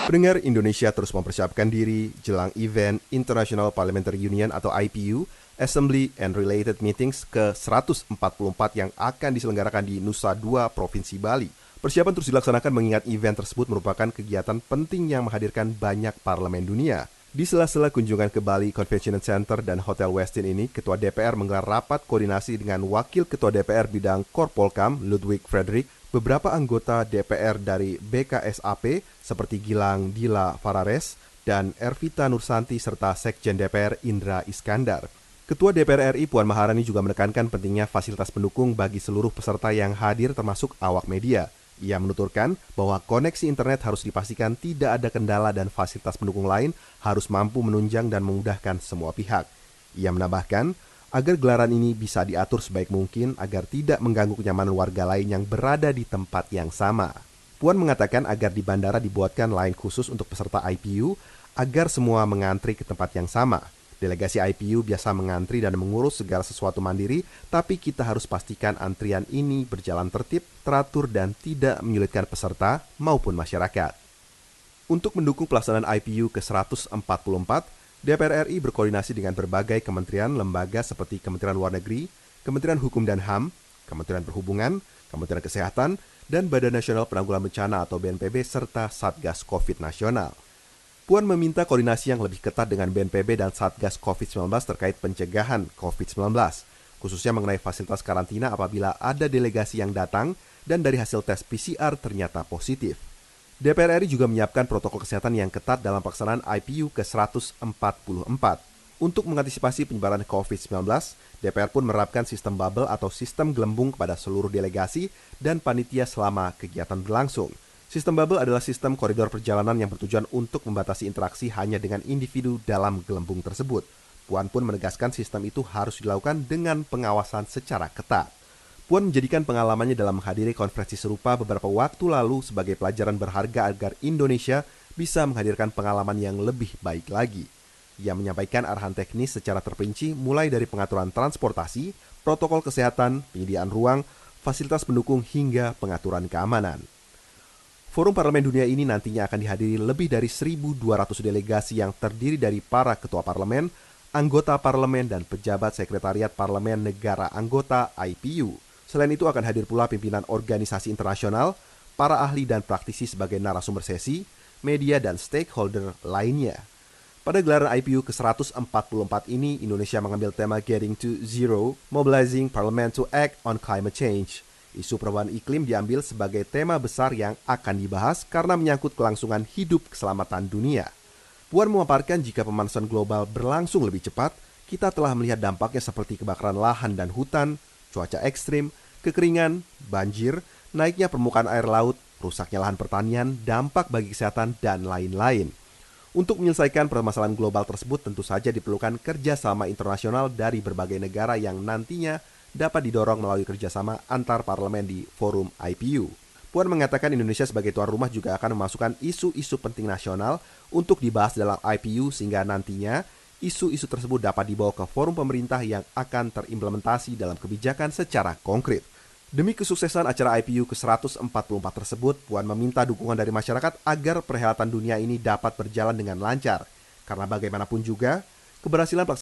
Pendengar, Indonesia terus mempersiapkan diri jelang event International Parliamentary Union atau IPU, Assembly and Related Meetings ke-144 yang akan diselenggarakan di Nusa Dua, Provinsi Bali. Persiapan terus dilaksanakan mengingat event tersebut merupakan kegiatan penting yang menghadirkan banyak parlemen dunia. Di sela-sela kunjungan ke Bali Convention Center dan Hotel Westin ini, Ketua DPR menggelar rapat koordinasi dengan Wakil Ketua DPR bidang Korpolkam, Ludwig Frederick, beberapa anggota DPR dari BKSAP seperti Gilang Dila Farares dan Ervita Nursanti serta Sekjen DPR Indra Iskandar. Ketua DPR RI Puan Maharani juga menekankan pentingnya fasilitas pendukung bagi seluruh peserta yang hadir termasuk awak media. Ia menuturkan bahwa koneksi internet harus dipastikan tidak ada kendala dan fasilitas pendukung lain harus mampu menunjang dan memudahkan semua pihak. Ia menambahkan, agar gelaran ini bisa diatur sebaik mungkin agar tidak mengganggu kenyamanan warga lain yang berada di tempat yang sama. Puan mengatakan agar di bandara dibuatkan line khusus untuk peserta IPU agar semua mengantri ke tempat yang sama. Delegasi IPU biasa mengantri dan mengurus segala sesuatu mandiri, tapi kita harus pastikan antrian ini berjalan tertib, teratur, dan tidak menyulitkan peserta maupun masyarakat. Untuk mendukung pelaksanaan IPU ke-144, DPR RI berkoordinasi dengan berbagai kementerian lembaga seperti Kementerian Luar Negeri, Kementerian Hukum dan HAM, Kementerian Perhubungan, Kementerian Kesehatan, dan Badan Nasional Penanggulangan Bencana atau BNPB serta Satgas Covid Nasional. Puan meminta koordinasi yang lebih ketat dengan BNPB dan Satgas COVID-19 terkait pencegahan COVID-19, khususnya mengenai fasilitas karantina apabila ada delegasi yang datang dan dari hasil tes PCR ternyata positif. DPR RI juga menyiapkan protokol kesehatan yang ketat dalam pelaksanaan IPU ke-144. Untuk mengantisipasi penyebaran COVID-19, DPR pun menerapkan sistem bubble atau sistem gelembung kepada seluruh delegasi dan panitia selama kegiatan berlangsung. Sistem bubble adalah sistem koridor perjalanan yang bertujuan untuk membatasi interaksi hanya dengan individu dalam gelembung tersebut. Puan pun menegaskan sistem itu harus dilakukan dengan pengawasan secara ketat. Puan menjadikan pengalamannya dalam menghadiri konferensi serupa beberapa waktu lalu sebagai pelajaran berharga agar Indonesia bisa menghadirkan pengalaman yang lebih baik lagi. Ia menyampaikan arahan teknis secara terperinci mulai dari pengaturan transportasi, protokol kesehatan, penyediaan ruang, fasilitas pendukung hingga pengaturan keamanan. Forum Parlemen Dunia ini nantinya akan dihadiri lebih dari 1.200 delegasi yang terdiri dari para ketua parlemen, anggota parlemen, dan pejabat sekretariat parlemen negara anggota IPU. Selain itu akan hadir pula pimpinan organisasi internasional, para ahli dan praktisi sebagai narasumber sesi, media, dan stakeholder lainnya. Pada gelaran IPU ke-144 ini, Indonesia mengambil tema Getting to Zero, Mobilizing Parliament to Act on Climate Change. Isu perubahan iklim diambil sebagai tema besar yang akan dibahas karena menyangkut kelangsungan hidup keselamatan dunia. Puan memaparkan jika pemanasan global berlangsung lebih cepat, kita telah melihat dampaknya seperti kebakaran lahan dan hutan, cuaca ekstrim, kekeringan, banjir, naiknya permukaan air laut, rusaknya lahan pertanian, dampak bagi kesehatan, dan lain-lain. Untuk menyelesaikan permasalahan global tersebut tentu saja diperlukan kerjasama internasional dari berbagai negara yang nantinya dapat didorong melalui kerjasama antar parlemen di forum IPU. Puan mengatakan Indonesia sebagai tuan rumah juga akan memasukkan isu-isu penting nasional untuk dibahas dalam IPU sehingga nantinya isu-isu tersebut dapat dibawa ke forum pemerintah yang akan terimplementasi dalam kebijakan secara konkret. Demi kesuksesan acara IPU ke-144 tersebut, Puan meminta dukungan dari masyarakat agar perhelatan dunia ini dapat berjalan dengan lancar. Karena bagaimanapun juga, keberhasilan